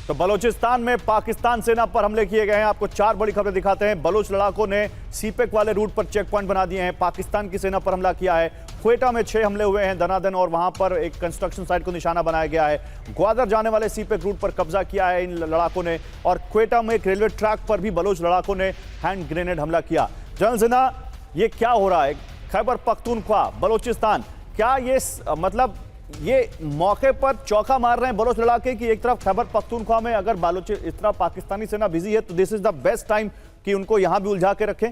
तो बलूचिस्तान में पाकिस्तान सेना पर हमले किए गए हैं। आपको 4 बड़ी खबरें दिखाते हैं। बलूच लड़ाकों ने सीपेक वाले रूट पर चेक पॉइंट बना दिए हैं। पाकिस्तान की सेना पर हमला किया है। क्वेटा में 6 हमले हुए हैं दनादन, और वहां पर एक कंस्ट्रक्शन साइट को निशाना बनाया गया है। ग्वादर जाने वाले सीपेक रूट पर कब्जा किया है इन लड़ाकों ने, और क्वेटा में एक रेलवे ट्रैक पर भी बलूच लड़ाकों ने हैंड ग्रेनेड हमला किया। जनरल सिन्हा, ये क्या हो रहा है? खैबर पख्तूनख्वा, बलूचिस्तान, क्या ये मतलब ये मौके पर चौका मार रहे हैं बलोच लड़ाके की? एक तरफ खैबर पख्तूनख्वा में अगर बालोच इस तरह पाकिस्तानी सेना बिजी है तो this is the best time कि उनको यहां भी उलझा के रखें।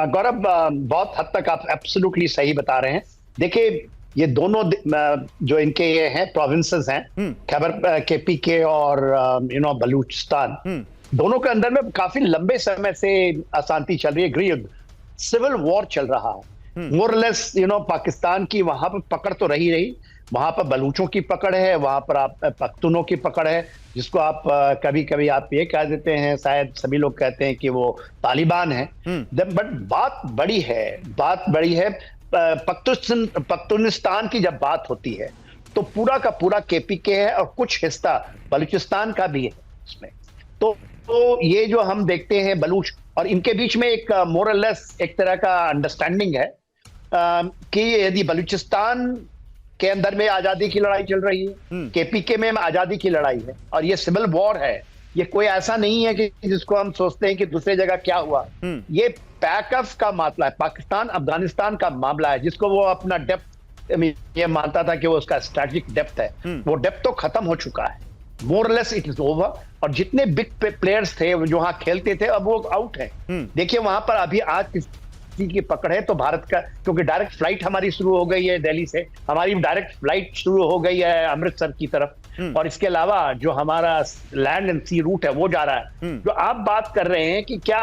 गौरव, बहुत हद तक आप एब्सोल्युटली सही बता रहे हैं। देखिए, ये दोनों जो इनके ये हैं प्रोविंसेस हैं, खैबर केपीके और बलूचिस्तान, दोनों के अंदर में काफी लंबे समय से अशांति चल रही है, गृहयुद्ध, सिविल वॉर चल रहा है। मोरलेस पाकिस्तान की वहां पर पकड़ तो रही, वहां पर बलूचों की पकड़ है, वहां पर आप पख्तूनों की पकड़ है, जिसको आप कभी कभी आप ये कह देते हैं, शायद सभी लोग कहते हैं कि वो तालिबान है। बट बात बड़ी है पख्तूनिस्तान की जब बात होती है तो पूरा का पूरा केपीके है और कुछ हिस्सा बलूचिस्तान का भी है इसमें। तो ये जो हम देखते हैं बलूच और इनके बीच में एक मोरलेस एक तरह का अंडरस्टैंडिंग है कि यदि बलूचिस्तान के अंदर में आजादी की लड़ाई चल रही है, केपीके में आजादी की लड़ाई है, और ये सिविल वॉर है, ये कोई ऐसा नहीं है कि जिसको हम सोचते हैं कि दूसरी जगह क्या हुआ। ये पैकअप का मामला है, पाकिस्तान अफगानिस्तान का मामला है, जिसको वो अपना डेप्थ ये मानता था कि वो उसका स्ट्रैटेजिक डेप्थ है, वो डेप्थ तो खत्म हो चुका है, मोरलेस इट इज ओवर। और जितने बिग प्लेयर्स थे जो वहां खेलते थे अब वो आउट है। देखिए, वहां पर अभी आज किसी की पकड़ है तो भारत का, क्योंकि डायरेक्ट फ्लाइट हमारी शुरू हो गई है दिल्ली से, हमारी डायरेक्ट फ्लाइट शुरू हो गई है अमृतसर की तरफ, और इसके अलावा जो हमारा लैंड एंड सी रूट है वो जा रहा है। जो आप बात कर रहे हैं कि क्या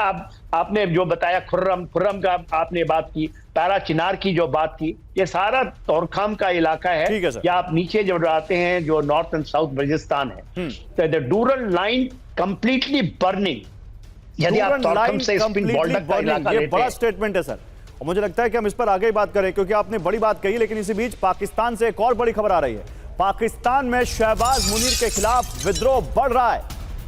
आपने जो बताया खुर्रम का आपने बात की, पैरा चिनार की जो बात की, ये सारा तोरखाम का इलाका है। या आप नीचे जो आते हैं जो नॉर्थ एंड साउथ बलूचिस्तान है, तो द डूरल लाइन कंप्लीटली बर्निंग। यदि आप तोरखाम से स्पिन बॉर्डर का इलाका लेते हैं, बड़ा स्टेटमेंट है सर, और मुझे लगता है कि हम इस पर आगे ही बात करें क्योंकि आपने बड़ी बात कही। लेकिन इसी बीच पाकिस्तान से एक और बड़ी खबर आ रही है। पाकिस्तान में शहबाज मुनीर के खिलाफ विद्रोह बढ़ रहा है।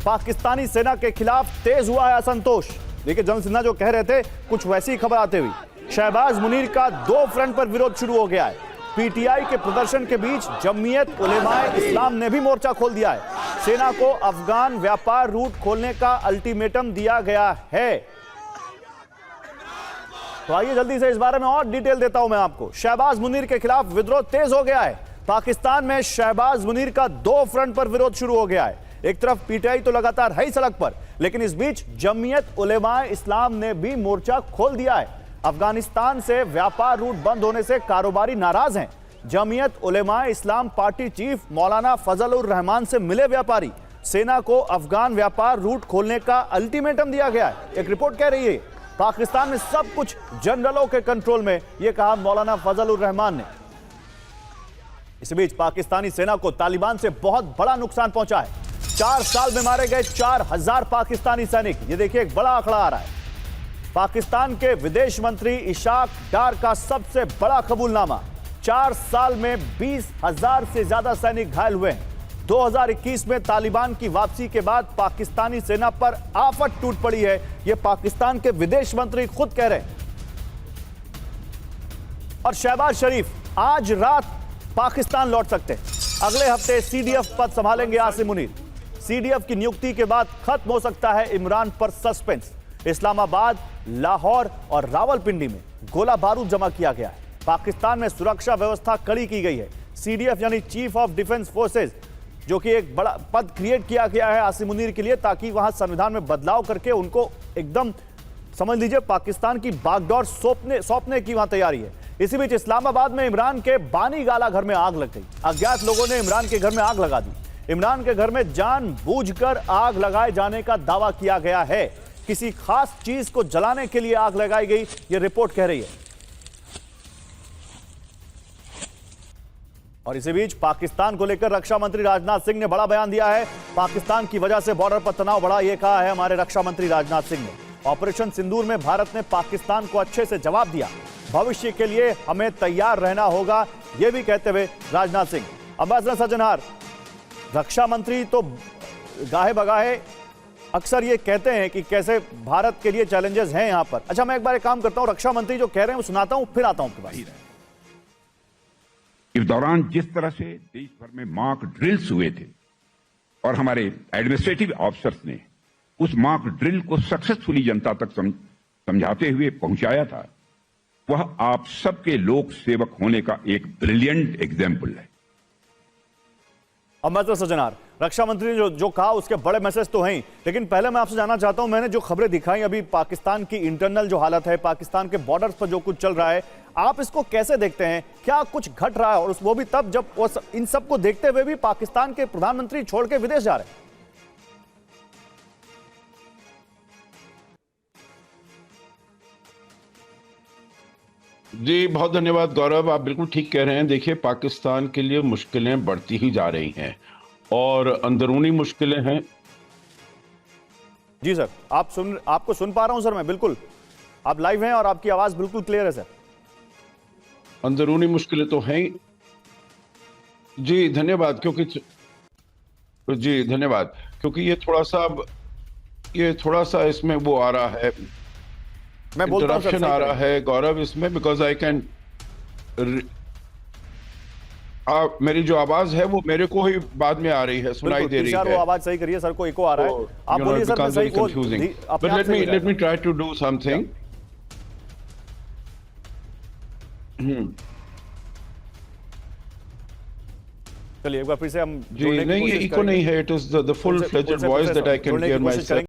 पाकिस्तानी सेना के खिलाफ तेज हुआ है असंतोष। देखिए, जनरल सिन्हा जो कह रहे थे कुछ वैसी खबर आते हुई, शहबाज मुनीर का 2 फ्रंट पर विरोध शुरू हो गया है। पीटीआई के प्रदर्शन के बीच जमीयत उलेमाए इस्लाम ने भी मोर्चा खोल दिया है। सेना को अफगान व्यापार रूट खोलने का अल्टीमेटम दिया गया है। तो आइए जल्दी से इस बारे में और डिटेल देता हूं मैं आपको। शहबाज मुनीर के खिलाफ विद्रोह तेज हो गया है। पाकिस्तान में शहबाज मुनीर का 2 फ्रंट पर विरोध शुरू हो गया है। एक तरफ पीटीआई तो लगातार है ही सड़क पर, लेकिन इस बीच जमीयत उलेमाए इस्लाम ने भी मोर्चा खोल दिया है। अफगानिस्तान से व्यापार रूट बंद होने से कारोबारी नाराज हैं। जमीयत उलेमाए इस्लाम पार्टी चीफ मौलाना फजल उर रहमान से मिले व्यापारी। सेना को अफगान व्यापार रूट खोलने का अल्टीमेटम दिया गया है। एक रिपोर्ट कह रही है पाकिस्तान में सब कुछ जनरलों के कंट्रोल में, यह कहा मौलाना फजल उर रहमान ने। इस बीच पाकिस्तानी सेना को तालिबान से बहुत बड़ा नुकसान पहुंचा है। 4 साल में मारे गए 4000 पाकिस्तानी सैनिक। ये देखिए, एक बड़ा आंकड़ा आ रहा है। पाकिस्तान के विदेश मंत्री इशाक डार का सबसे बड़ा कबूलनामा। 4 साल में 20,000 से ज्यादा सैनिक घायल हुए हैं। 2021 में तालिबान की वापसी के बाद पाकिस्तानी सेना पर आफत टूट पड़ी है। यह पाकिस्तान के विदेश मंत्री खुद कह रहे हैं। और शहबाज शरीफ आज रात पाकिस्तान लौट सकते हैं। अगले हफ्ते सीडीएफ पद संभालेंगे आसिम मुनीर। सीडीएफ की नियुक्ति के बाद खत्म हो सकता है इमरान पर सस्पेंस। इस्लामाबाद, लाहौर और रावलपिंडी में गोला बारूद जमा किया गया है। पाकिस्तान में सुरक्षा व्यवस्था कड़ी की गई है। सीडीएफ यानी चीफ ऑफ डिफेंस फोर्सेज, जो कि एक बड़ा पद क्रिएट किया गया है आसिम मुनीर के लिए, ताकि वहां संविधान में बदलाव करके उनको एकदम समझ लीजिए पाकिस्तान की बागडोर सौंपने की वहां तैयारी है। इसी बीच इस्लामाबाद में इमरान के बानी गाला घर में आग लग गई। अज्ञात लोगों ने इमरान के घर में आग लगा दी। इमरान के घर में जानबूझकर आग लगाए जाने का दावा किया गया है। किसी खास चीज को जलाने के लिए आग लगाई गई, यह रिपोर्ट कह रही है। और इसी बीच पाकिस्तान को लेकर रक्षा मंत्री राजनाथ सिंह ने बड़ा बयान दिया है। पाकिस्तान की वजह से बॉर्डर पर तनाव बढ़ा, यह कहा है हमारे रक्षा मंत्री राजनाथ सिंह ने। ऑपरेशन सिंदूर में भारत ने पाकिस्तान को अच्छे से जवाब दिया। भविष्य के लिए हमें तैयार रहना होगा, यह भी कहते हुए राजनाथ सिंह। अम्बासडर सज्जनहार, रक्षा मंत्री तो गाहे बगाहे अक्सर ये कहते हैं कि कैसे भारत के लिए चैलेंजेस हैं यहां पर। अच्छा, मैं एक बार एक काम करता हूं, रक्षा मंत्री जो कह रहे हैं वो सुनाता हूं, फिर आता हूं आपके पास। इस दौरान जिस तरह से देश भर में मॉक ड्रिल्स हुए थे और हमारे एडमिनिस्ट्रेटिव ऑफिसर्स ने उस मॉक ड्रिल को सक्सेसफुली जनता तक समझाते हुए पहुंचाया था, वह आप सबके लोक सेवक होने का एक ब्रिलियंट एग्जाम्पल है। अमृता सज्जनार, रक्षा मंत्री ने जो कहा उसके बड़े मैसेज तो हैं, लेकिन पहले मैं आपसे जानना चाहता हूं, मैंने जो खबरें दिखाई अभी पाकिस्तान की इंटरनल जो हालत है, पाकिस्तान के बॉर्डर्स पर जो कुछ चल रहा है, आप इसको कैसे देखते हैं? क्या कुछ घट रहा है? और वो भी तब जब इन सबको देखते हुए भी पाकिस्तान के प्रधानमंत्री छोड़ के विदेश जा रहे हैं। जी बहुत धन्यवाद गौरव, आप बिल्कुल ठीक कह रहे हैं। देखिए, पाकिस्तान के लिए मुश्किलें बढ़ती ही जा रही हैं और अंदरूनी मुश्किलें हैं। जी सर, आपको सुन पा रहा हूं सर मैं, बिल्कुल आप लाइव हैं और आपकी आवाज बिल्कुल क्लियर है सर। अंदरूनी मुश्किलें तो हैं जी, धन्यवाद। क्योंकि ये थोड़ा सा इसमें वो आ रहा है, मैं बोलता हूं सर, इंटरप्शन आ रहा है गौरव इसमें, बिकॉज आई कैन मेरी जो आवाज है वो मेरे को ही बाद में आ रही है, सुनाई दे रही है। वो आवाज सही करिए, सर को इको आ रहा है। आप बोलिए सर, मैं सही confusing. But let me try to do something. चलिए एक बार फिर से हम जी नहीं, ये इको नहीं है, it is the full fledged voice that I can hear my self.